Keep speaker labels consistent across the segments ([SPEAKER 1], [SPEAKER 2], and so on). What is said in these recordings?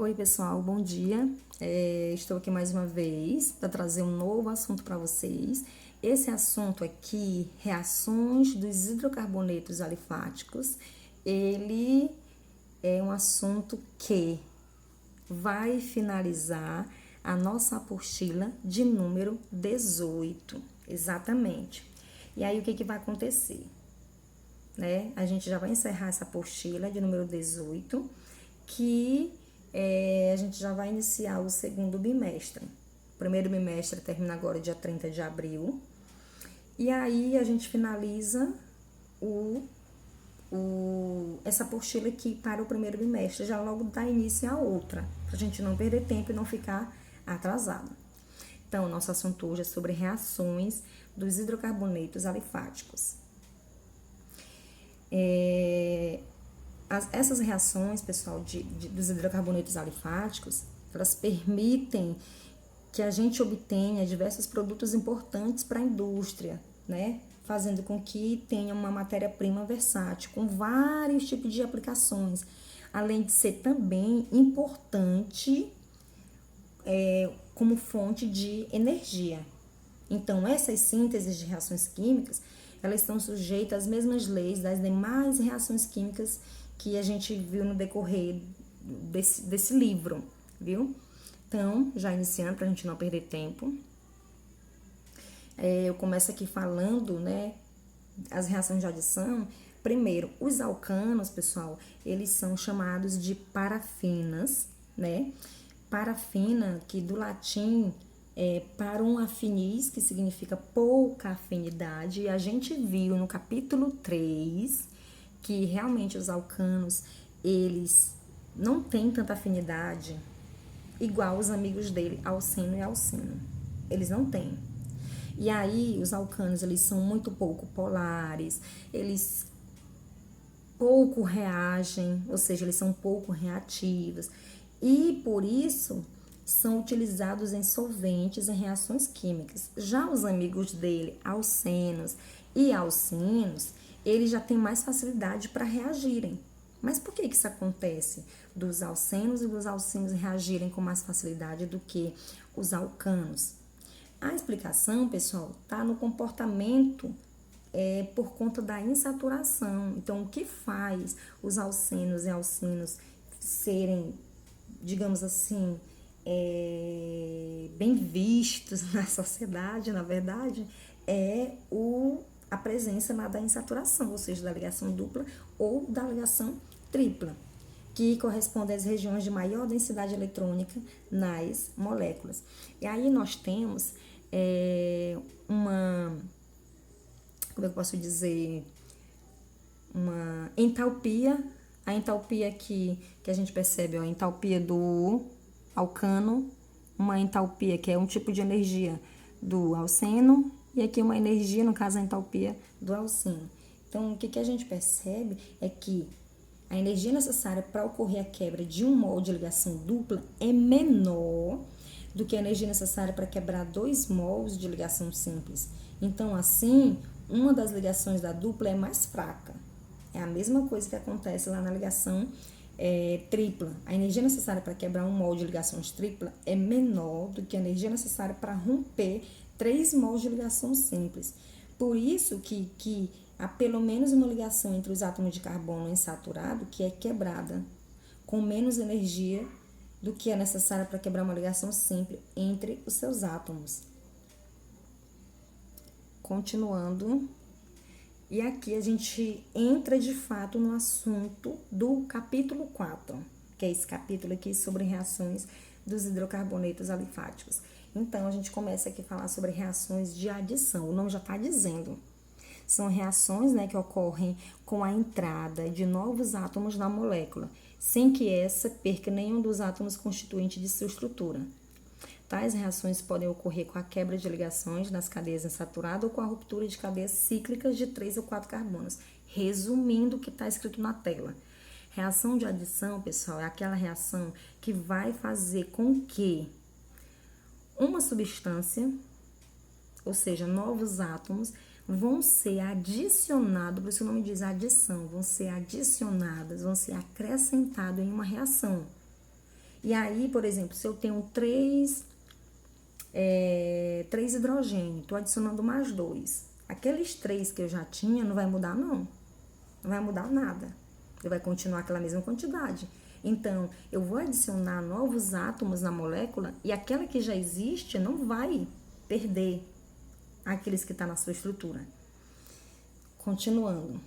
[SPEAKER 1] Oi, pessoal, bom dia. Estou aqui mais uma vez para trazer um novo assunto para vocês. Esse assunto aqui, reações dos hidrocarbonetos alifáticos, ele é um assunto que vai finalizar a nossa apostila de número 18, exatamente. E aí, o que vai acontecer? A gente já vai encerrar essa apostila de número 18, que a gente já vai iniciar o segundo bimestre. O primeiro bimestre termina agora dia 30 de abril. E aí a gente finaliza essa apostila aqui para o primeiro bimestre, já logo dá início a outra, para a gente não perder tempo e não ficar atrasado. Então, o nosso assunto hoje é sobre reações dos hidrocarbonetos alifáticos. Essas reações, pessoal, dos hidrocarbonetos alifáticos, elas permitem que a gente obtenha diversos produtos importantes para a indústria, né? Fazendo com que tenha uma matéria-prima versátil, com vários tipos de aplicações, além de ser também importante como fonte de energia. Então, essas sínteses de reações químicas, elas estão sujeitas às mesmas leis das demais reações químicas que a gente viu no decorrer desse livro, viu? Então, já iniciando, para a gente não perder tempo, eu começo aqui falando, né, as reações de adição. Primeiro, os alcanos, pessoal, eles são chamados de parafinas, né? Parafina, que do latim parum affinis, que significa pouca afinidade, e a gente viu no capítulo 3 que realmente os alcanos, eles não têm tanta afinidade igual os amigos dele, alceno e alcino. Eles não têm. E aí, os alcanos, eles são muito pouco polares, eles pouco reagem, ou seja, eles são pouco reativos. E, por isso, são utilizados em solventes, em reações químicas. Já os amigos dele, alcenos e alcinos, eles já têm mais facilidade para reagirem. Mas por que isso acontece? Dos alcenos e dos alcinos reagirem com mais facilidade do que os alcanos? A explicação, pessoal, está no comportamento por conta da insaturação. Então, o que faz os alcenos e alcinos serem, digamos assim, bem vistos na sociedade, na verdade, é a presença da insaturação, ou seja, da ligação dupla ou da ligação tripla, que corresponde às regiões de maior densidade eletrônica nas moléculas. E aí nós temos como eu posso dizer, uma entalpia. A entalpia aqui que a gente percebe, a entalpia do alcano, uma entalpia que é um tipo de energia do alceno, e aqui uma energia, no caso a entalpia do alceno. Então, o que a gente percebe é que a energia necessária para ocorrer a quebra de um mol de ligação dupla é menor do que a energia necessária para quebrar 2 mols de ligação simples. Então, assim, uma das ligações da dupla é mais fraca. É a mesma coisa que acontece lá na ligação tripla. A energia necessária para quebrar um mol de ligações tripla é menor do que a energia necessária para romper 3 mols de ligação simples. Por isso que há pelo menos uma ligação entre os átomos de carbono insaturado que é quebrada com menos energia do que é necessária para quebrar uma ligação simples entre os seus átomos. Continuando, e aqui a gente entra de fato no assunto do capítulo 4, que é esse capítulo aqui sobre reações dos hidrocarbonetos alifáticos. Então, a gente começa aqui a falar sobre reações de adição. O nome já está dizendo. São reações, né, que ocorrem com a entrada de novos átomos na molécula, sem que essa perca nenhum dos átomos constituintes de sua estrutura. Tais reações podem ocorrer com a quebra de ligações nas cadeias insaturadas ou com a ruptura de cadeias cíclicas de 3 ou 4 carbonos. Resumindo o que está escrito na tela. Reação de adição, pessoal, é aquela reação que vai fazer com que uma substância, ou seja, novos átomos, vão ser adicionados, por isso o nome diz adição, vão ser adicionadas, vão ser acrescentados em uma reação. E aí, por exemplo, se eu tenho três hidrogênios, tô adicionando mais dois. Aqueles três que eu já tinha, não vai mudar, não. Não vai mudar nada. Ele vai continuar aquela mesma quantidade. Então, eu vou adicionar novos átomos na molécula e aquela que já existe não vai perder aqueles que estão na sua estrutura. Continuando.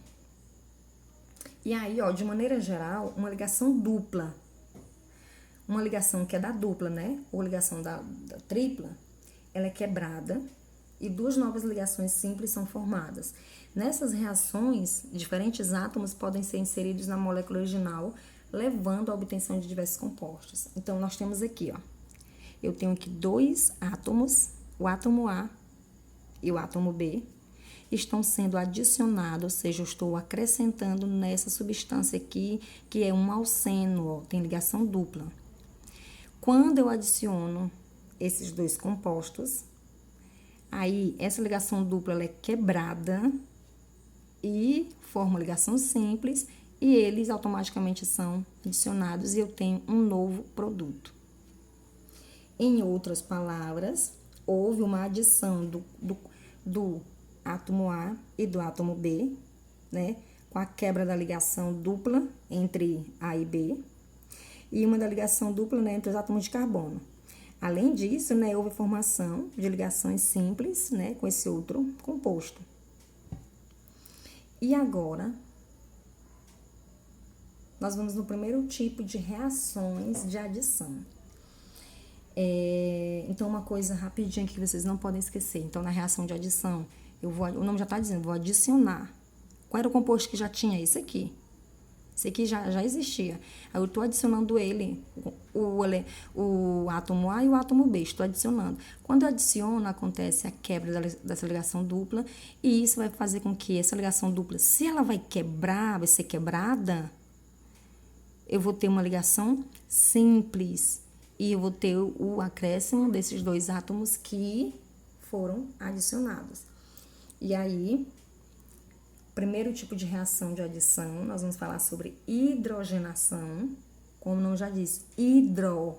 [SPEAKER 1] E aí, ó, de maneira geral, uma ligação dupla. Uma ligação que é da dupla, né? Ou ligação da tripla, ela é quebrada e duas novas ligações simples são formadas. Nessas reações, diferentes átomos podem ser inseridos na molécula original, levando à obtenção de diversos compostos. Então, nós temos aqui, ó, eu tenho aqui dois átomos, o átomo A e o átomo B, estão sendo adicionados, ou seja, eu estou acrescentando nessa substância aqui, que é um alceno, ó, tem ligação dupla. Quando eu adiciono esses dois compostos, aí essa ligação dupla ela é quebrada e forma ligação simples e eles automaticamente são adicionados e eu tenho um novo produto. Em outras palavras, houve uma adição do átomo A e do átomo B, né? Com a quebra da ligação dupla entre A e B e uma da ligação dupla, né, entre os átomos de carbono. Além disso, né, houve formação de ligações simples, né, com esse outro composto. E agora, nós vamos no primeiro tipo de reações de adição. Então, uma coisa rapidinha que vocês não podem esquecer. Então, na reação de adição, o nome já está dizendo, vou adicionar. Qual era o composto que já tinha? Esse aqui. Esse aqui já existia. Aí eu estou adicionando ele, o átomo A e o átomo B, estou adicionando. Quando eu adiciono, acontece a quebra dessa ligação dupla, e isso vai fazer com que essa ligação dupla, se ela vai ser quebrada, eu vou ter uma ligação simples, e eu vou ter o acréscimo desses dois átomos que foram adicionados. E aí, primeiro tipo de reação de adição, nós vamos falar sobre hidrogenação, como o nome já diz, hidro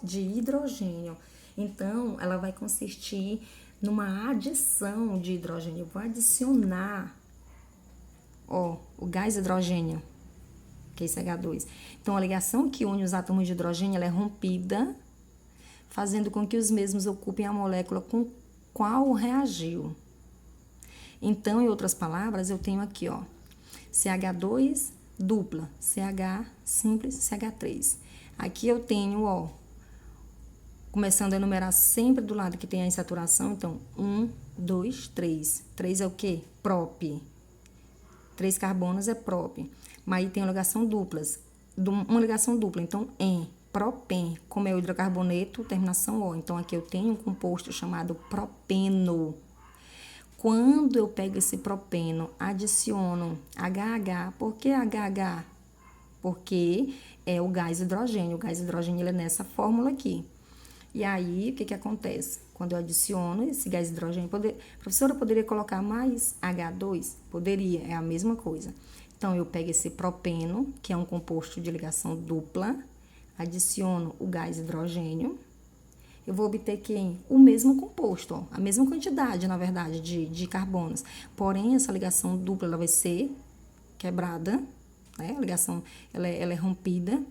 [SPEAKER 1] de hidrogênio. Então, ela vai consistir numa adição de hidrogênio. Eu vou adicionar, ó, o gás hidrogênio, que é esse H2. Então, a ligação que une os átomos de hidrogênio, ela é rompida, fazendo com que os mesmos ocupem a molécula com qual reagiu. Então, em outras palavras, eu tenho aqui, ó, CH2 dupla, CH simples, CH3. Aqui eu tenho, ó, começando a enumerar sempre do lado que tem a insaturação, então, 1, 2, 3. 3 é o quê? Prop. 3 carbonos é prop. Mas aí tem ligação duplas, uma ligação dupla, então, propen, como é o hidrocarboneto, terminação O. Então, aqui eu tenho um composto chamado propeno. Quando eu pego esse propeno, adiciono HH. Por que HH? Porque é o gás hidrogênio. O gás hidrogênio ele é nessa fórmula aqui. E aí, o que acontece? Quando eu adiciono esse gás hidrogênio, professora, poderia colocar mais H2? Poderia, é a mesma coisa. Então, eu pego esse propeno, que é um composto de ligação dupla, adiciono o gás hidrogênio, eu vou obter quem? O mesmo composto, ó, a mesma quantidade, na verdade, de carbonos. Porém, essa ligação dupla ela vai ser quebrada, né? A ligação ela é rompida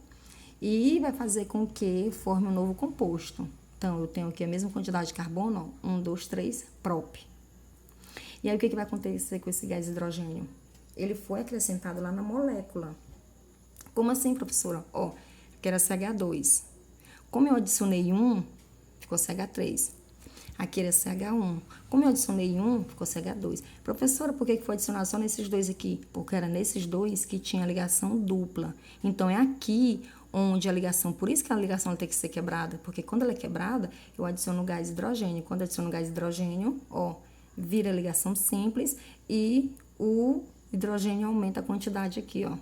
[SPEAKER 1] e vai fazer com que forme um novo composto. Então, eu tenho aqui a mesma quantidade de carbono, ó, 1, 2, 3, prop. E aí, o que vai acontecer com esse gás hidrogênio? Ele foi acrescentado lá na molécula. Como assim, professora? Ó, que era CH2. Como eu adicionei 1, ficou CH3. Aqui era CH1. Como eu adicionei 1, ficou CH2. Professora, por que foi adicionado só nesses dois aqui? Porque era nesses dois que tinha ligação dupla. Então, é aqui onde a ligação, por isso que a ligação tem que ser quebrada, porque quando ela é quebrada, eu adiciono gás hidrogênio. Quando eu adiciono gás hidrogênio, ó, vira ligação simples e o hidrogênio aumenta a quantidade aqui, ó.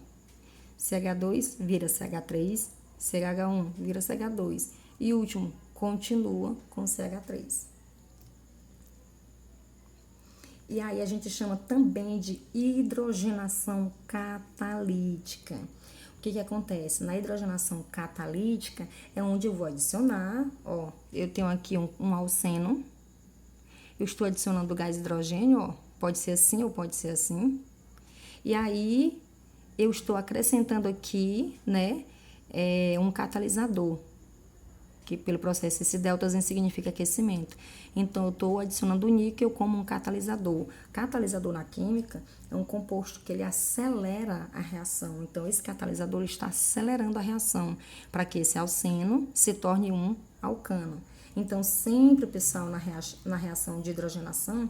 [SPEAKER 1] CH2 vira CH3, CH1 vira CH2. E o último continua com CH3. E aí a gente chama também de hidrogenação catalítica. o que acontece? Na hidrogenação catalítica é onde eu vou adicionar, ó, eu tenho aqui um alceno, eu estou adicionando o gás hidrogênio, ó, pode ser assim ou pode ser assim. E aí, eu estou acrescentando aqui, né, um catalisador, que pelo processo esse deltazinho significa aquecimento. Então, eu estou adicionando o níquel como um catalisador. Catalisador na química é um composto que ele acelera a reação. Então, esse catalisador está acelerando a reação para que esse alceno se torne um alcano. Então, sempre, pessoal, na reação de hidrogenação,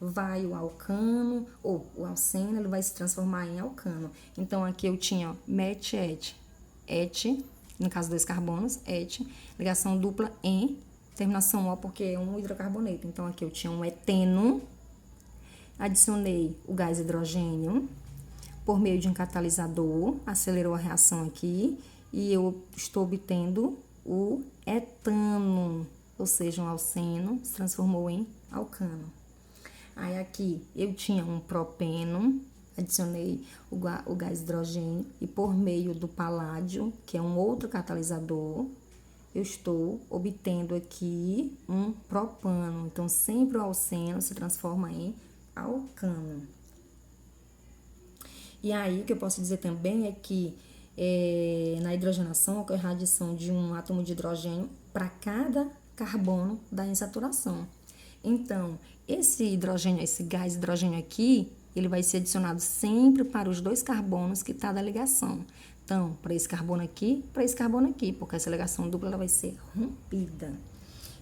[SPEAKER 1] vai o alcano, ou o alceno, ele vai se transformar em alcano. Então, aqui eu tinha MET, ET, no caso, 2 carbonos, ET, ligação dupla em, terminação O, porque é um hidrocarboneto. Então, aqui eu tinha um eteno, adicionei o gás hidrogênio por meio de um catalisador, acelerou a reação aqui, e eu estou obtendo o etano, ou seja, um alceno se transformou em alcano. Aí, aqui, eu tinha um propeno, adicionei o gás hidrogênio e por meio do paládio, que é um outro catalisador, eu estou obtendo aqui um propano. Então, sempre o alceno se transforma em alcano. E aí, o que eu posso dizer também é que na hidrogenação ocorre a adição de um átomo de hidrogênio para cada carbono da insaturação. Então, esse hidrogênio, esse gás hidrogênio aqui, ele vai ser adicionado sempre para os 2 carbonos que está da ligação. Então, para esse carbono aqui, para esse carbono aqui, porque essa ligação dupla ela vai ser rompida.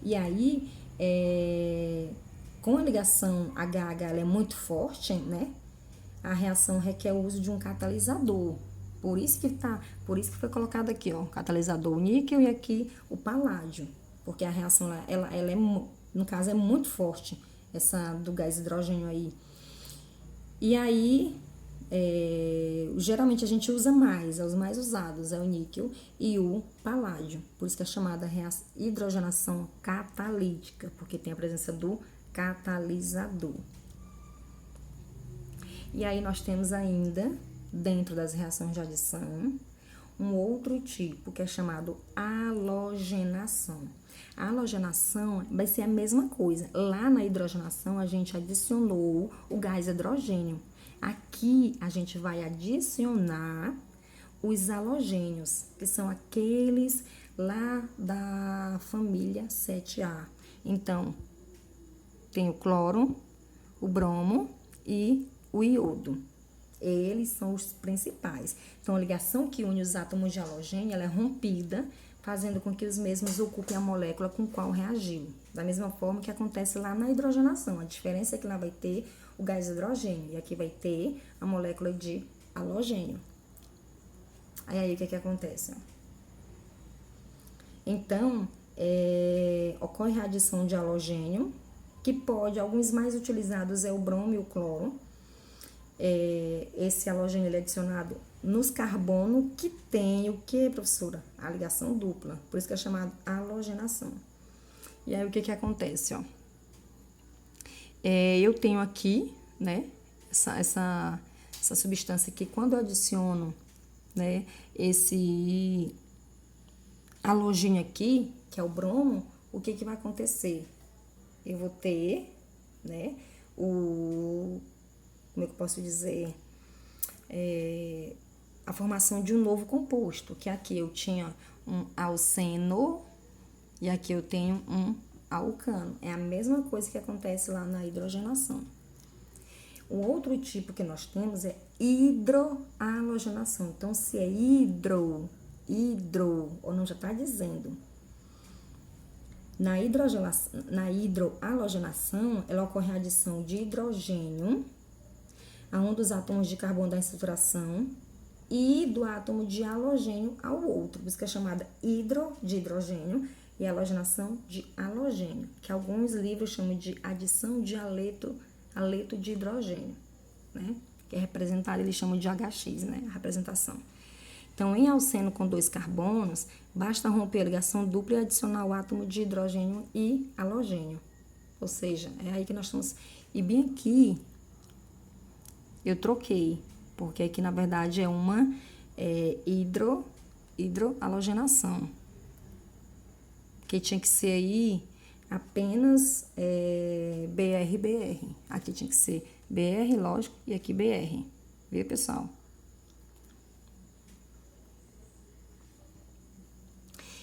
[SPEAKER 1] E aí, com a ligação HH ela é muito forte, né? A reação requer o uso de um catalisador. Por isso que foi colocado aqui, ó, catalisador o níquel e aqui o paládio, porque a reação ela é, no caso, é muito forte, essa do gás hidrogênio aí. E aí, geralmente a gente usa mais, os mais usados é o níquel e o paládio. Por isso que é chamada hidrogenação catalítica, porque tem a presença do catalisador. E aí nós temos ainda, dentro das reações de adição, um outro tipo que é chamado halogenação. A halogenação vai ser a mesma coisa. Lá na hidrogenação, a gente adicionou o gás hidrogênio. Aqui, a gente vai adicionar os halogênios, que são aqueles lá da família 7A. Então, tem o cloro, o bromo e o iodo. Eles são os principais. Então, a ligação que une os átomos de halogênio, ela é rompida, fazendo com que os mesmos ocupem a molécula com qual reagiu. Da mesma forma que acontece lá na hidrogenação. A diferença é que lá vai ter o gás hidrogênio e aqui vai ter a molécula de halogênio. Aí, o que acontece? Então, ocorre a adição de halogênio, que pode, alguns mais utilizados é o bromo e o cloro. Esse halogênio ele é adicionado nos carbonos que tem o que, professora? A ligação dupla. Por isso que é chamado halogenação. E aí, o que acontece, ó? Eu tenho aqui, né, essa substância aqui, quando eu adiciono, né, esse halogênio aqui, que é o bromo, o que vai acontecer? Eu vou ter, né, como é que eu posso dizer? A formação de um novo composto, que aqui eu tinha um alceno e aqui eu tenho um alcano. É a mesma coisa que acontece lá na hidrogenação. O outro tipo que nós temos é hidrohalogenação. Então, se é hidro, ou não, já está dizendo. Na hidrohalogenação, ela ocorre a adição de hidrogênio a um dos átomos de carbono da insaturação e do átomo de halogênio ao outro. Por isso que é chamada de hidrogênio e halogenação de halogênio, que alguns livros chamam de adição de aleto de hidrogênio, né? Que é representado, eles chamam de HX, né? A representação. Então, em alceno com 2 carbonos, basta romper a ligação dupla e adicionar o átomo de hidrogênio e halogênio. Ou seja, é aí que nós estamos. E bem aqui, eu troquei, porque aqui, na verdade, é uma hidroalogenação. Que tinha que ser aí apenas BR. Aqui tinha que ser BR, lógico, e aqui BR. Viu, pessoal?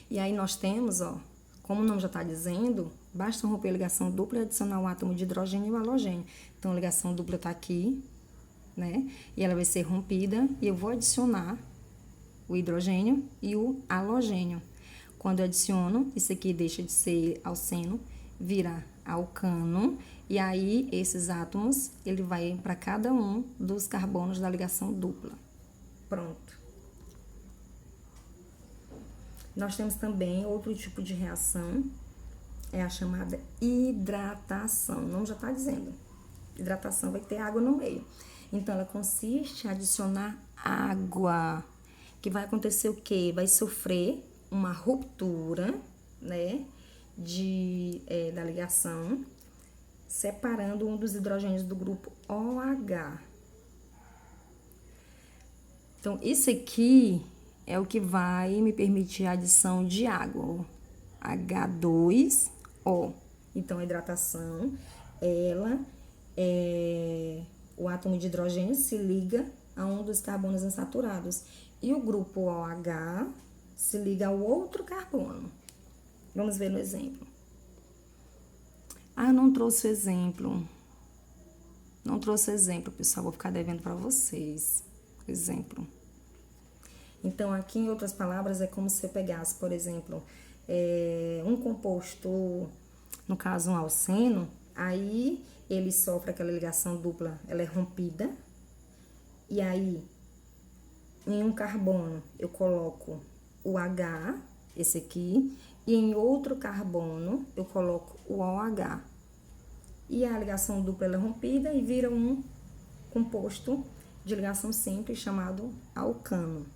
[SPEAKER 1] E aí nós temos, ó, como o nome já está dizendo, basta romper a ligação dupla e adicionar o átomo de hidrogênio e o halogênio. Então, a ligação dupla está aqui, né? E ela vai ser rompida e eu vou adicionar o hidrogênio e o halogênio. Quando eu adiciono, isso aqui deixa de ser alceno, vira alcano, e aí esses átomos, ele vai para cada um dos carbonos da ligação dupla. Pronto. Nós temos também outro tipo de reação, é a chamada hidratação. O nome já está dizendo. Hidratação vai ter água no meio. Então, ela consiste em adicionar água. Que vai acontecer o quê? Vai sofrer uma ruptura, né, da ligação, separando um dos hidrogênios do grupo OH. Então, isso aqui é o que vai me permitir a adição de água, H2O. Então, a hidratação, ela o átomo de hidrogênio se liga a um dos carbonos insaturados e o grupo OH se liga ao outro carbono. Vamos ver no exemplo. Ah, eu não trouxe o exemplo. Não trouxe exemplo, pessoal. Vou ficar devendo para vocês. Exemplo. Então, aqui, em outras palavras, é como se eu pegasse, por exemplo, um composto, no caso, um alceno, aí ele sofre aquela ligação dupla, ela é rompida, e aí, em um carbono, eu coloco o H, esse aqui, e em outro carbono, eu coloco o OH. E a ligação dupla ela é rompida e vira um composto de ligação simples chamado alcano.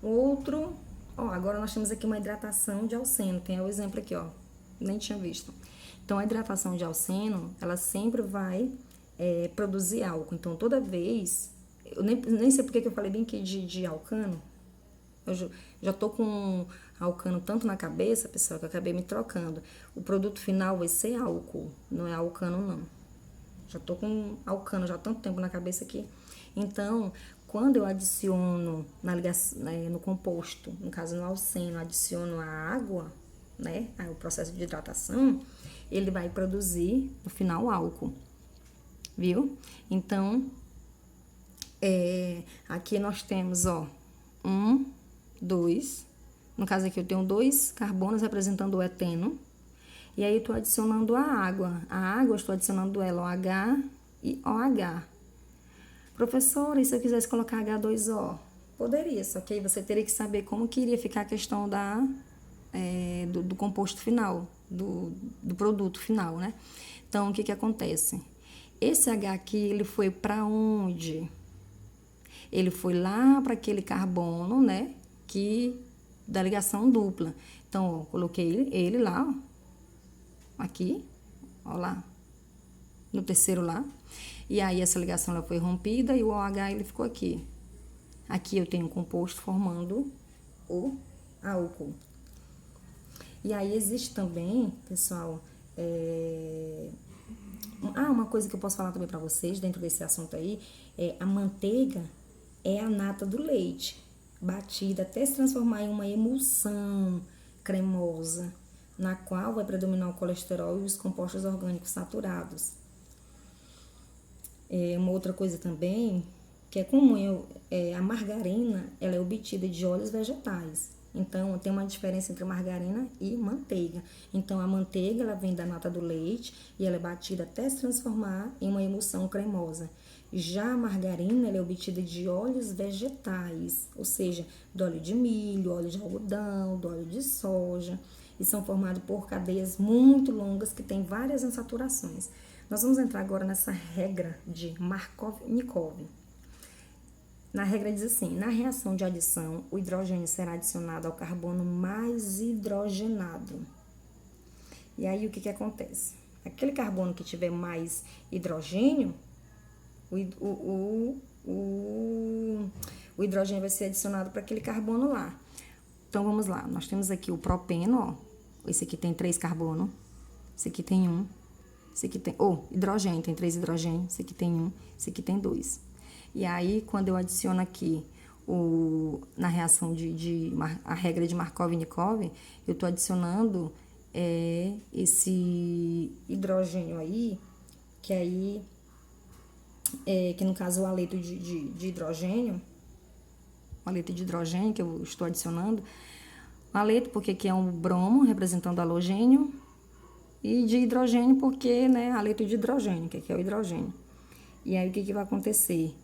[SPEAKER 1] Outro, ó, agora nós temos aqui uma hidratação de alceno, tem o exemplo aqui, ó, nem tinha visto. Então, a hidratação de alceno, ela sempre vai produzir álcool. Então, toda vez, eu nem sei porque que eu falei bem aqui de alcano, eu já tô com alcano tanto na cabeça, pessoal, que eu acabei me trocando. O produto final vai ser álcool, não é alcano, não. Já tô com alcano já há tanto tempo na cabeça aqui. Então, quando eu adiciono no composto, no caso no alceno, adiciono a água, né, o processo de hidratação, ele vai produzir, no final, álcool. Viu? Então, aqui nós temos, ó, 1, 2. No caso aqui eu tenho 2 carbonos representando o eteno. E aí eu tô adicionando a água. A água eu estou adicionando ela OH e OH. Professora, e se eu quisesse colocar H2O? Poderia, só que aí você teria que saber como que iria ficar a questão do composto final, do produto final, né? Então, o que acontece? Esse H aqui, ele foi para onde? Ele foi lá para aquele carbono, né? Da ligação dupla. Então, ó, coloquei ele lá, ó, aqui, ó lá, no terceiro lá. E aí, essa ligação ela foi rompida e o OH ele ficou aqui. Aqui eu tenho um composto formando o álcool. E aí, existe também, pessoal, uma coisa que eu posso falar também para vocês, dentro desse assunto aí, a manteiga é a nata do leite, batida até se transformar em uma emulsão cremosa, na qual vai predominar o colesterol e os compostos orgânicos saturados. Uma outra coisa também, que é comum, a margarina, ela é obtida de óleos vegetais. Então, tem uma diferença entre margarina e manteiga. Então, a manteiga, ela vem da nata do leite e ela é batida até se transformar em uma emulsão cremosa. Já a margarina, ela é obtida de óleos vegetais, ou seja, do óleo de milho, óleo de algodão, do óleo de soja, e são formados por cadeias muito longas que têm várias insaturações. Nós vamos entrar agora nessa regra de Markov-Nikov. Na regra diz assim, na reação de adição, o hidrogênio será adicionado ao carbono mais hidrogenado. E aí, o que acontece? Aquele carbono que tiver o hidrogênio vai ser adicionado para aquele carbono lá. Então, vamos lá. Nós temos aqui o propeno, ó. Esse aqui tem 3 carbonos. Esse aqui tem 1. Esse aqui tem... hidrogênio, tem 3 hidrogênios. Esse aqui tem 1. Esse aqui tem 2. E aí, quando eu adiciono aqui na reação a regra de Markov-Nikov, eu estou adicionando esse hidrogênio aí, que no caso o haleto de hidrogênio, o haleto de hidrogênio que eu estou adicionando, o haleto porque aqui é um bromo representando halogênio, e de hidrogênio porque, né, haleto de hidrogênio, que aqui é o hidrogênio. E aí o que vai acontecer?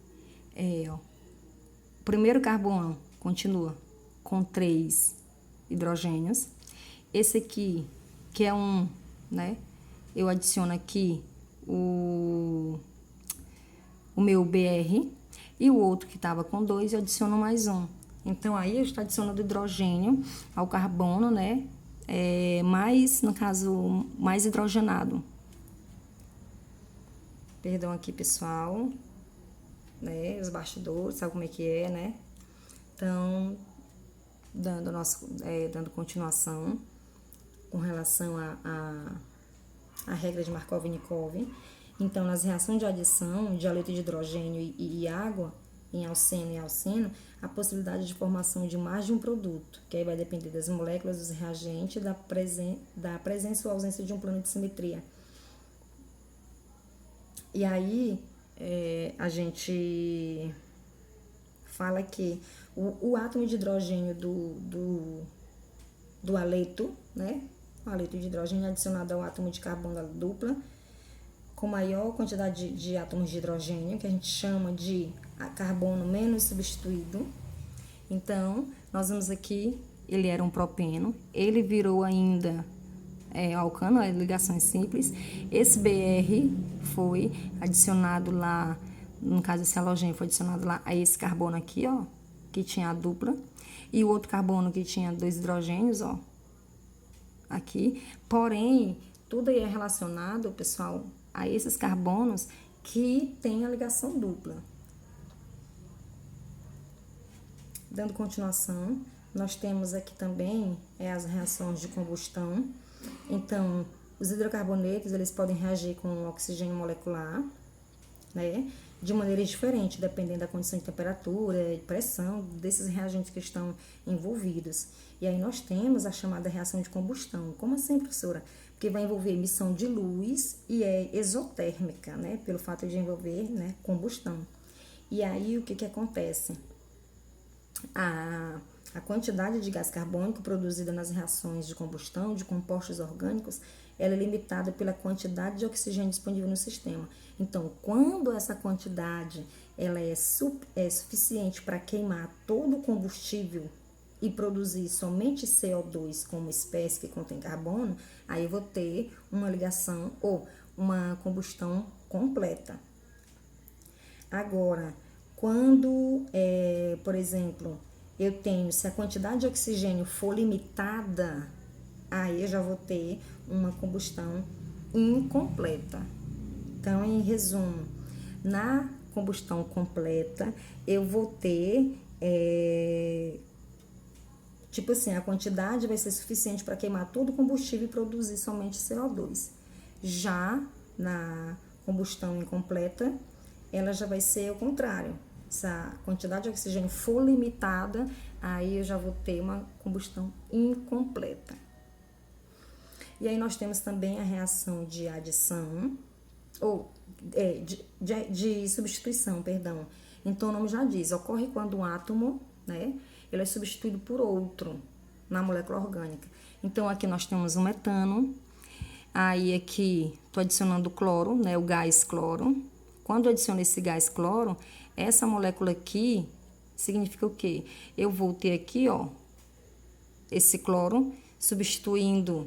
[SPEAKER 1] O primeiro carbono continua com 3 hidrogênios. Esse aqui, que é né? Eu adiciono aqui o meu BR. E o outro que estava com 2, eu adiciono mais 1. Então, aí eu estou adicionando hidrogênio ao carbono, né? No caso, mais hidrogenado. Perdão aqui, pessoal. Né? Os bastidores, sabe como é que é, né? Então, dando continuação com relação à regra de Markov-Nikov. Então, nas reações de adição de haleto de hidrogênio e água, em alceno e alceno, a possibilidade de formação de mais de um produto, que aí vai depender das moléculas, dos reagentes, da presença ou ausência de um plano de simetria. E aí, a gente fala que o átomo de hidrogênio do haleto, né? O haleto de hidrogênio adicionado ao átomo de carbono dupla, com maior quantidade de átomos de hidrogênio, que a gente chama de carbono menos substituído. Então, nós vemos aqui, ele era um propeno, ele virou ainda alcano, ligações simples. Esse BR foi adicionado lá, no caso esse halogênio foi adicionado lá a esse carbono aqui, ó, que tinha a dupla, e o outro carbono que tinha 2 hidrogênios, ó, aqui. Porém, tudo aí é relacionado, pessoal, a esses carbonos que tem a ligação dupla. Dando continuação, nós temos aqui também as reações de combustão. Então, os hidrocarbonetos, eles podem reagir com o oxigênio molecular, né, de maneiras diferentes, dependendo da condição de temperatura e pressão desses reagentes que estão envolvidos. E aí nós temos a chamada reação de combustão. Como assim, professora? Porque vai envolver emissão de luz e é exotérmica, né, pelo fato de envolver, né, combustão. E aí o que acontece? A quantidade de gás carbônico produzida nas reações de combustão de compostos orgânicos, ela é limitada pela quantidade de oxigênio disponível no sistema. Então, quando essa quantidade ela é suficiente para queimar todo o combustível e produzir somente CO2 como espécie que contém carbono, aí eu vou ter uma ligação ou uma combustão completa. Agora, quando, por exemplo, se a quantidade de oxigênio for limitada, aí eu já vou ter uma combustão incompleta. Então, em resumo, na combustão completa, eu vou ter, tipo assim, a quantidade vai ser suficiente para queimar todo o combustível e produzir somente CO2. Já na combustão incompleta, ela já vai ser o contrário. Se a quantidade de oxigênio for limitada, aí eu já vou ter uma combustão incompleta. E aí nós temos também a reação de adição, ou de substituição, perdão. Então o nome já diz, ocorre quando um átomo, né, ele é substituído por outro na molécula orgânica. Então aqui nós temos o metano, aí aqui estou adicionando o cloro, né, o gás cloro. Quando eu adiciono esse gás cloro, essa molécula aqui significa o quê? Eu vou ter aqui, ó, esse cloro substituindo